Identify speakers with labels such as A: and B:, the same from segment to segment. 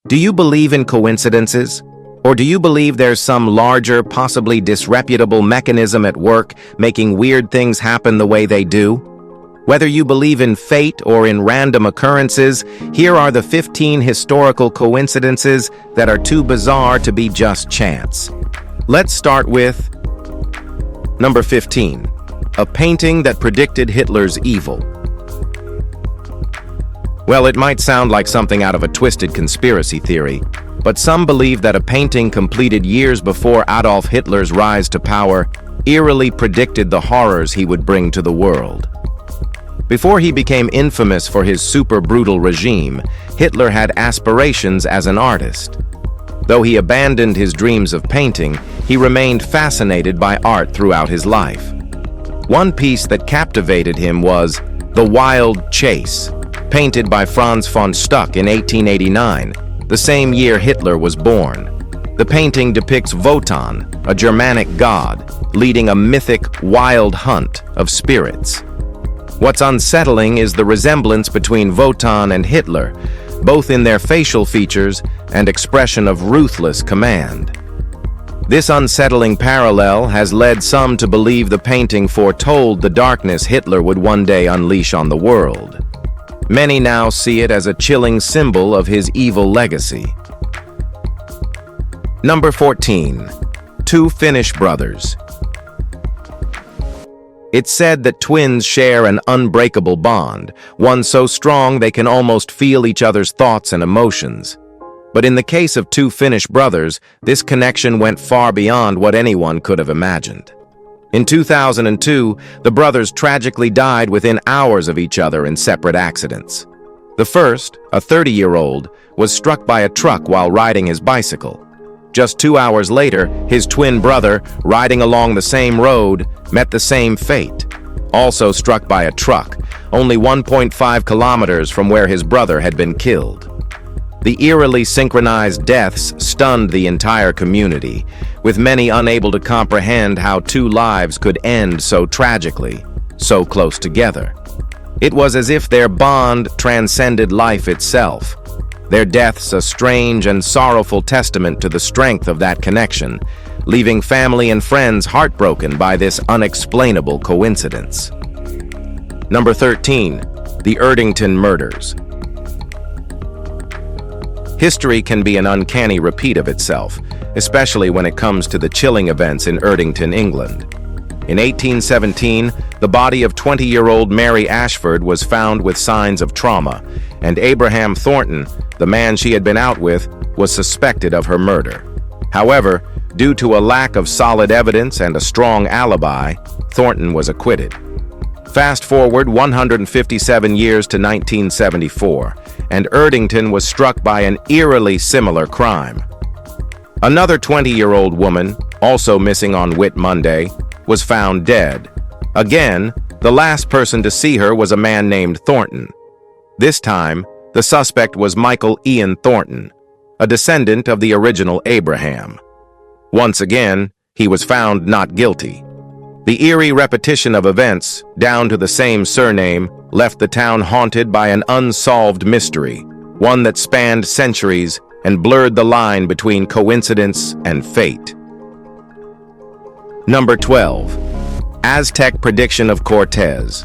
A: Do you believe in coincidences? Or do you believe there's some larger, possibly disreputable mechanism at work making weird things happen the way they do? Whether you believe in fate or in random occurrences, here are the 15 historical coincidences that are too bizarre to be just chance. Let's start with number 15, a painting that predicted Hitler's evil. Well, it might sound like something out of a twisted conspiracy theory, but some believe that a painting completed years before Adolf Hitler's rise to power eerily predicted the horrors he would bring to the world. Before he became infamous for his super brutal regime, Hitler had aspirations as an artist. Though he abandoned his dreams of painting, he remained fascinated by art throughout his life. One piece that captivated him was The Wild Chase, painted by Franz von Stuck in 1889, the same year Hitler was born. The painting depicts Wotan, a Germanic god, leading a mythic wild hunt of spirits. What's unsettling is the resemblance between Wotan and Hitler, both in their facial features and expression of ruthless command. This unsettling parallel has led some to believe the painting foretold the darkness Hitler would one day unleash on the world. Many now see it as a chilling symbol of his evil legacy. Number 14. Two Finnish Brothers. It's said that twins share an unbreakable bond, one so strong they can almost feel each other's thoughts and emotions. But in the case of two Finnish brothers, this connection went far beyond what anyone could have imagined. In 2002, the brothers tragically died within hours of each other in separate accidents. The first, a 30-year-old, was struck by a truck while riding his bicycle. Just 2 hours later, his twin brother, riding along the same road, met the same fate. Also struck by a truck, only 1.5 kilometers from where his brother had been killed. The eerily synchronized deaths stunned the entire community, with many unable to comprehend how two lives could end so tragically, so close together. It was as if their bond transcended life itself, their deaths a strange and sorrowful testament to the strength of that connection, leaving family and friends heartbroken by this unexplainable coincidence. Number 13. The Erdington Murders. History can be an uncanny repeat of itself, especially when it comes to the chilling events in Erdington, England. In 1817, the body of 20-year-old Mary Ashford was found with signs of trauma, and Abraham Thornton, the man she had been out with, was suspected of her murder. However, due to a lack of solid evidence and a strong alibi, Thornton was acquitted. Fast forward 157 years to 1974, and Erdington was struck by an eerily similar crime. Another 20-year-old woman, also missing on Whit Monday, was found dead. Again, the last person to see her was a man named Thornton. This time, the suspect was Michael Ian Thornton, a descendant of the original Abraham. Once again, he was found not guilty. The eerie repetition of events, down to the same surname, left the town haunted by an unsolved mystery, one that spanned centuries and blurred the line between coincidence and fate. Number 12. Aztec prediction of Cortez.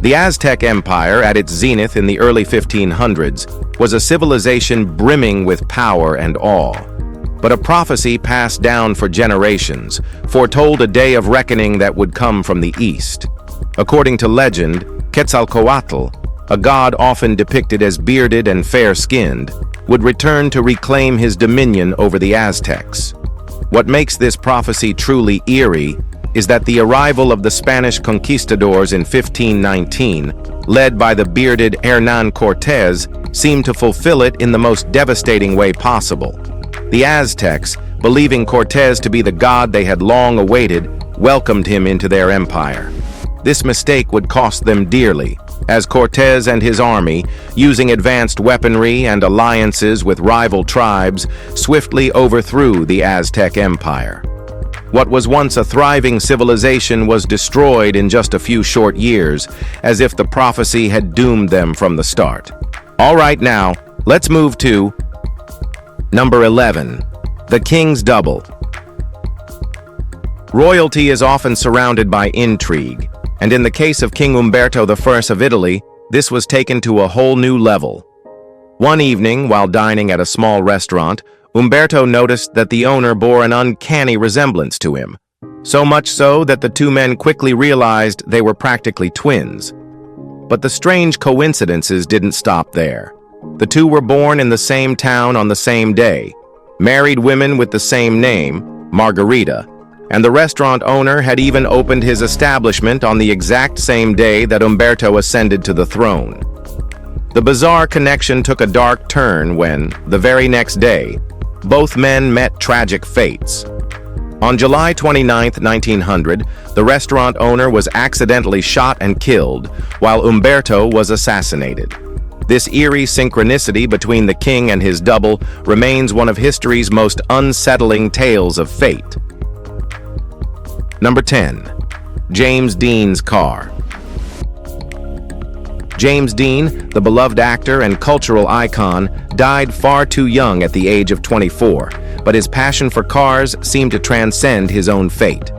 A: The Aztec Empire, at its zenith in the early 1500s, was a civilization brimming with power and awe. But a prophecy passed down for generations foretold a day of reckoning that would come from the east. According to legend, Quetzalcoatl, a god often depicted as bearded and fair-skinned, would return to reclaim his dominion over the Aztecs. What makes this prophecy truly eerie is that the arrival of the Spanish conquistadors in 1519, led by the bearded Hernán Cortez, seemed to fulfill it in the most devastating way possible. The Aztecs, believing Cortez to be the god they had long awaited, welcomed him into their empire. This mistake would cost them dearly, as Cortez and his army, using advanced weaponry and alliances with rival tribes, swiftly overthrew the Aztec Empire. What was once a thriving civilization was destroyed in just a few short years, as if the prophecy had doomed them from the start. All right, now, let's move to number 11, the King's Double. Royalty is often surrounded by intrigue, and in the case of King Umberto I of Italy, this was taken to a whole new level. One evening, while dining at a small restaurant, Umberto noticed that the owner bore an uncanny resemblance to him, so much so that the two men quickly realized they were practically twins. But the strange coincidences didn't stop there. The two were born in the same town on the same day, married women with the same name, Margarita, and the restaurant owner had even opened his establishment on the exact same day that Umberto ascended to the throne. The bizarre connection took a dark turn when, the very next day, both men met tragic fates. On July 29, 1900, the restaurant owner was accidentally shot and killed, while Umberto was assassinated. This eerie synchronicity between the king and his double remains one of history's most unsettling tales of fate. Number 10. James Dean's car. James Dean, the beloved actor and cultural icon, died far too young at the age of 24, but his passion for cars seemed to transcend his own fate.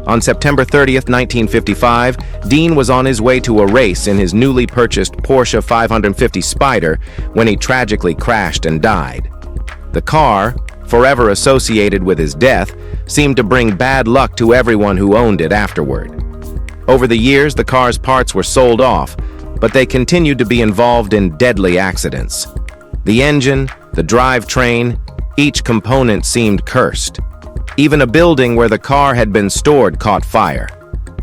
A: On September 30th, 1955, Dean was on his way to a race in his newly purchased Porsche 550 Spider when he tragically crashed and died. The car, forever associated with his death, seemed to bring bad luck to everyone who owned it afterward. Over the years, the car's parts were sold off, but they continued to be involved in deadly accidents. The engine, the drivetrain, each component seemed cursed. Even a building where the car had been stored caught fire.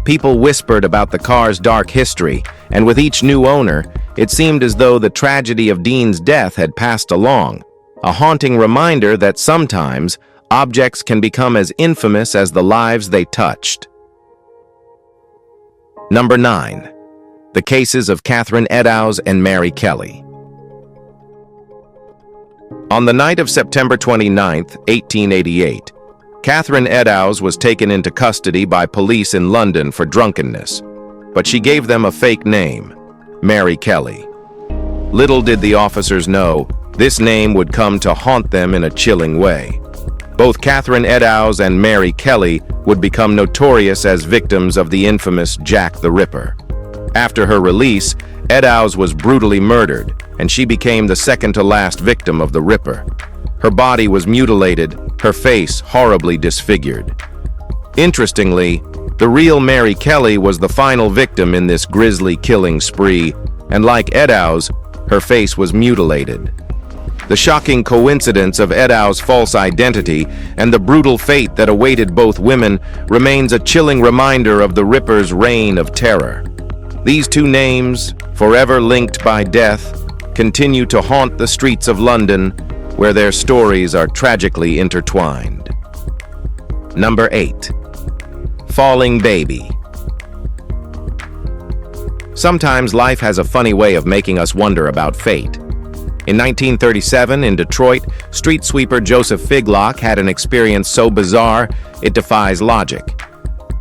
A: People whispered about the car's dark history, and with each new owner, it seemed as though the tragedy of Dean's death had passed along, a haunting reminder that sometimes objects can become as infamous as the lives they touched. Number 9. The cases of Katherine Edow and Mary Kelly. On the night of September 29, 1888, Katherine Edow was taken into custody by police in London for drunkenness, but she gave them a fake name, Mary Kelly. Little did the officers know, this name would come to haunt them in a chilling way. Both Katherine Edow and Mary Kelly would become notorious as victims of the infamous Jack the Ripper. After her release, Edow was brutally murdered, and she became the second-to-last victim of the Ripper. Her body was mutilated, her face horribly disfigured. Interestingly, the real Mary Kelly was the final victim in this grisly killing spree, and like Edow's, her face was mutilated. The shocking coincidence of Edow's false identity and the brutal fate that awaited both women remains a chilling reminder of the Ripper's reign of terror. These two names, forever linked by death, continue to haunt the streets of London, where their stories are tragically intertwined. Number 8. Falling Baby. Sometimes life has a funny way of making us wonder about fate. In 1937, in Detroit, street sweeper Joseph Figlock had an experience so bizarre, it defies logic.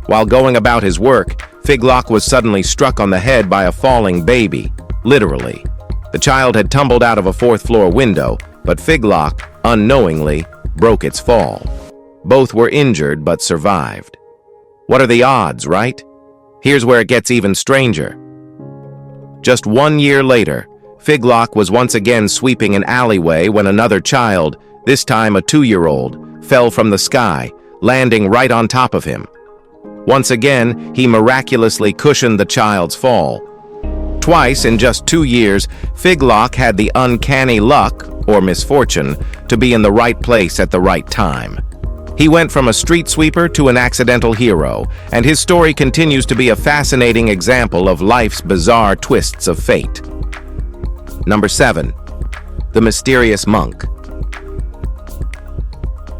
A: While going about his work, Figlock was suddenly struck on the head by a falling baby, literally. The child had tumbled out of a fourth-floor window, but Figlock, unknowingly, broke its fall. Both were injured but survived. What are the odds, right? Here's where it gets even stranger. Just 1 year later, Figlock was once again sweeping an alleyway when another child, this time a 2-year-old, fell from the sky, landing right on top of him. Once again, he miraculously cushioned the child's fall. Twice in just 2 years, Figlock had the uncanny luck, or misfortune, to be in the right place at the right time. He went from a street sweeper to an accidental hero, and his story continues to be a fascinating example of life's bizarre twists of fate. Number 7. The Mysterious Monk.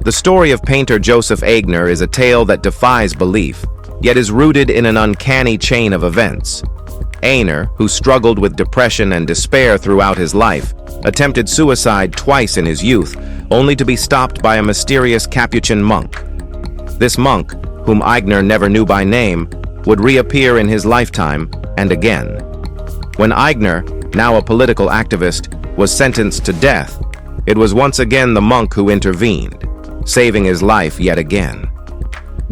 A: The story of painter Joseph Aigner is a tale that defies belief, yet is rooted in an uncanny chain of events. Aigner, who struggled with depression and despair throughout his life, attempted suicide twice in his youth, only to be stopped by a mysterious Capuchin monk. This monk, whom Aigner never knew by name, would reappear in his lifetime and again. When Aigner, now a political activist, was sentenced to death, it was once again the monk who intervened, saving his life yet again.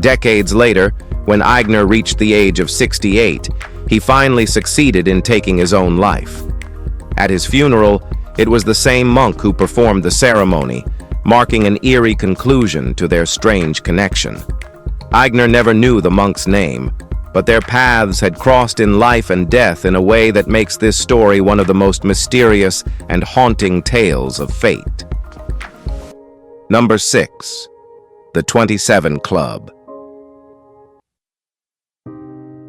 A: Decades later, when Aigner reached the age of 68, he finally succeeded in taking his own life. At his funeral, it was the same monk who performed the ceremony, marking an eerie conclusion to their strange connection. Aigner never knew the monk's name, but their paths had crossed in life and death in a way that makes this story one of the most mysterious and haunting tales of fate. Number 6. The 27 Club.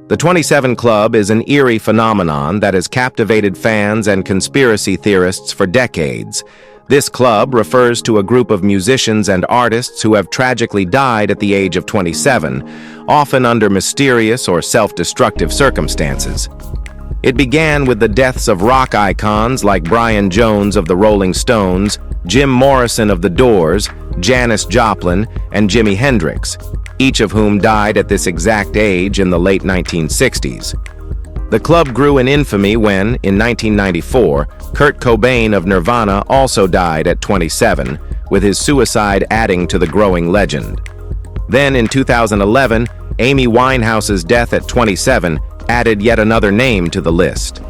A: The 27 Club is an eerie phenomenon that has captivated fans and conspiracy theorists for decades. This club refers to a group of musicians and artists who have tragically died at the age of 27, often under mysterious or self-destructive circumstances. It began with the deaths of rock icons like Brian Jones of the Rolling Stones, Jim Morrison of The Doors, Janis Joplin, and Jimi Hendrix, each of whom died at this exact age in the late 1960s. The club grew in infamy when, in 1994, Kurt Cobain of Nirvana also died at 27, with his suicide adding to the growing legend. Then, in 2011, Amy Winehouse's death at 27 added yet another name to the list.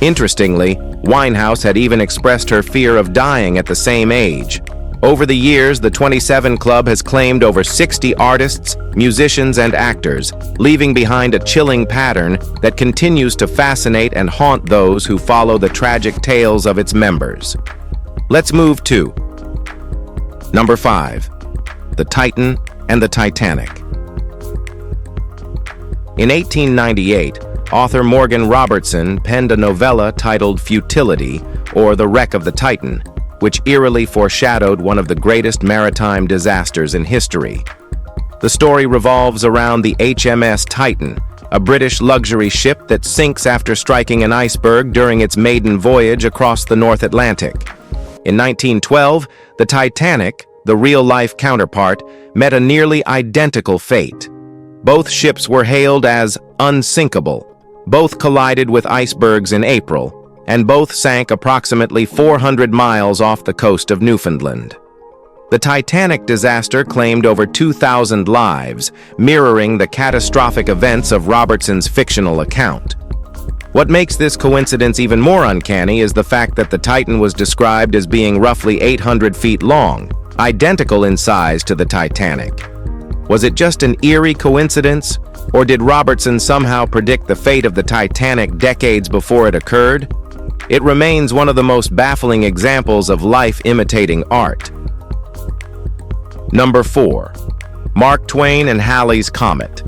A: Interestingly, Winehouse had even expressed her fear of dying at the same age. Over the years, the 27 Club has claimed over 60 artists, musicians, and actors, leaving behind a chilling pattern that continues to fascinate and haunt those who follow the tragic tales of its members. Let's move to Number 5. The Titan and the Titanic. In 1898, author Morgan Robertson penned a novella titled Futility, or The Wreck of the Titan, which eerily foreshadowed one of the greatest maritime disasters in history. The story revolves around the HMS Titan, a British luxury ship that sinks after striking an iceberg during its maiden voyage across the North Atlantic. In 1912, the Titanic, the real-life counterpart, met a nearly identical fate. Both ships were hailed as unsinkable. Both collided with icebergs in April, and both sank approximately 400 miles off the coast of Newfoundland. The Titanic disaster claimed over 2,000 lives, mirroring the catastrophic events of Robertson's fictional account. What makes this coincidence even more uncanny is the fact that the Titan was described as being roughly 800 feet long, identical in size to the Titanic. Was it just an eerie coincidence, or did Robertson somehow predict the fate of the Titanic decades before it occurred? It remains one of the most baffling examples of life imitating art. Number 4. Mark Twain and Halley's Comet.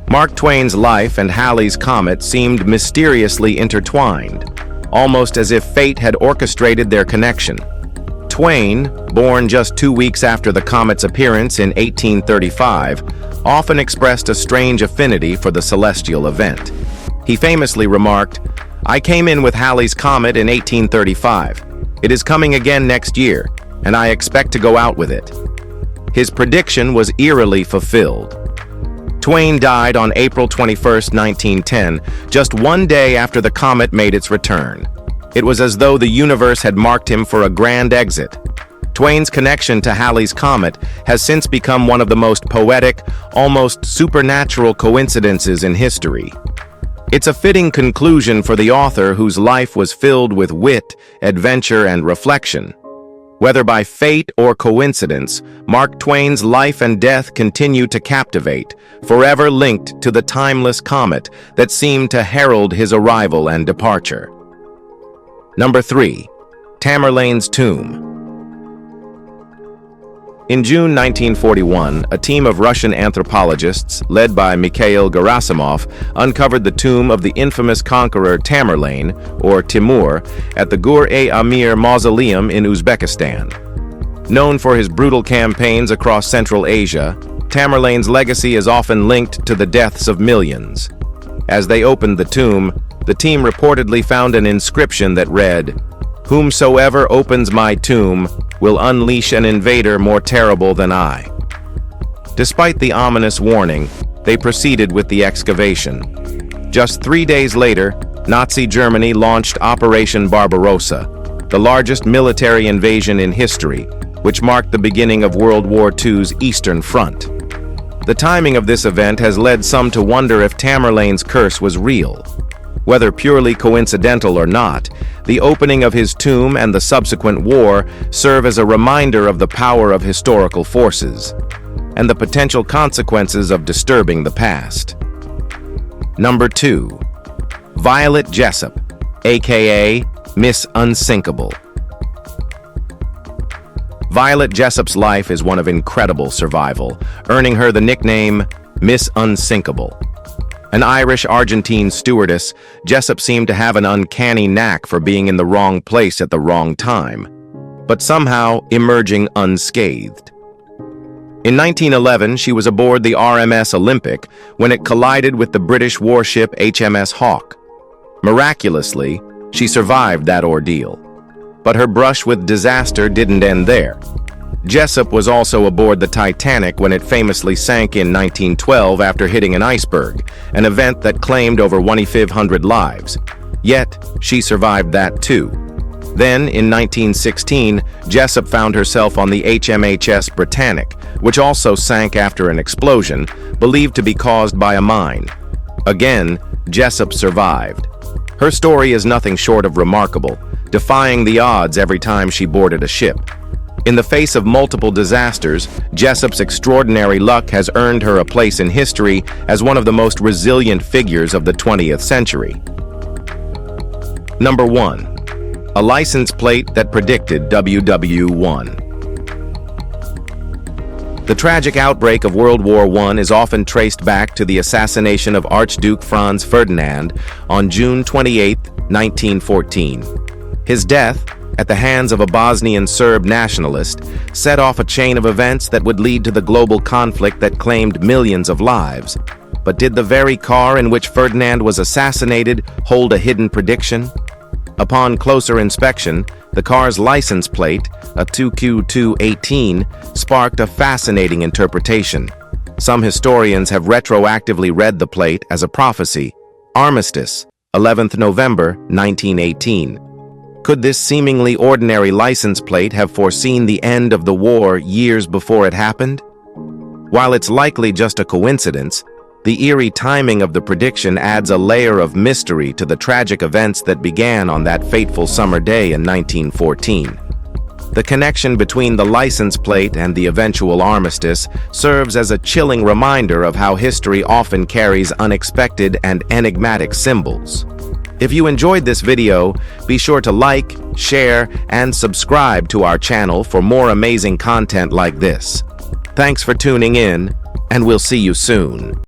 A: Mark Twain's life and Halley's Comet seemed mysteriously intertwined, almost as if fate had orchestrated their connection. Twain, born just 2 weeks after the comet's appearance in 1835, often expressed a strange affinity for the celestial event. He famously remarked, "I came in with Halley's Comet in 1835. It is coming again next year, and I expect to go out with it." His prediction was eerily fulfilled. Twain died on April 21, 1910, just 1 day after the comet made its return. It was as though the universe had marked him for a grand exit. Twain's connection to Halley's Comet has since become one of the most poetic, almost supernatural coincidences in history. It's a fitting conclusion for the author whose life was filled with wit, adventure, and reflection. Whether by fate or coincidence, Mark Twain's life and death continue to captivate, forever linked to the timeless comet that seemed to herald his arrival and departure. Number 3. Tamerlans Tomb. In June 1941, a team of Russian anthropologists, led by Mikhail Gerasimov, uncovered the tomb of the infamous conqueror Tamerlane, or Timur, at the Gur-e-Amir Mausoleum in Uzbekistan. Known for his brutal campaigns across Central Asia, Tamerlane's legacy is often linked to the deaths of millions. As they opened the tomb, the team reportedly found an inscription that read, "Whomsoever opens my tomb will unleash an invader more terrible than I." Despite the ominous warning, they proceeded with the excavation. Just 3 days later, Nazi Germany launched Operation Barbarossa, the largest military invasion in history, which marked the beginning of World War II's Eastern Front. The timing of this event has led some to wonder if Tamerlane's curse was real. Whether purely coincidental or not, the opening of his tomb and the subsequent war serve as a reminder of the power of historical forces and the potential consequences of disturbing the past. Number 2. Violet Jessup, aka Miss Unsinkable. Violet Jessup's life is one of incredible survival, earning her the nickname Miss Unsinkable. An Irish-Argentine stewardess, Jessup seemed to have an uncanny knack for being in the wrong place at the wrong time, but somehow emerging unscathed. In 1911, she was aboard the RMS Olympic when it collided with the British warship HMS Hawke. Miraculously, she survived that ordeal. But her brush with disaster didn't end there. Jessup was also aboard the Titanic when it famously sank in 1912 after hitting an iceberg, an event that claimed over 2,500 lives. Yet, she survived that too. Then, in 1916, Jessup found herself on the HMHS Britannic, which also sank after an explosion, believed to be caused by a mine. Again, Jessup survived. Her story is nothing short of remarkable, defying the odds every time she boarded a ship. In the face of multiple disasters, Jessup's extraordinary luck has earned her a place in history as one of the most resilient figures of the 20th century. Number 1. A license plate that predicted WW1. The tragic outbreak of World War I is often traced back to the assassination of Archduke Franz Ferdinand on June 28, 1914. His death, at the hands of a Bosnian Serb nationalist, set off a chain of events that would lead to the global conflict that claimed millions of lives. But did the very car in which Ferdinand was assassinated hold a hidden prediction? Upon closer inspection, the car's license plate, a 2Q218, sparked a fascinating interpretation. Some historians have retroactively read the plate as a prophecy. Armistice, 11th November, 1918. Could this seemingly ordinary license plate have foreseen the end of the war years before it happened? While it's likely just a coincidence, the eerie timing of the prediction adds a layer of mystery to the tragic events that began on that fateful summer day in 1914. The connection between the license plate and the eventual armistice serves as a chilling reminder of how history often carries unexpected and enigmatic symbols. If you enjoyed this video, be sure to like, share, and subscribe to our channel for more amazing content like this. Thanks for tuning in, and we'll see you soon.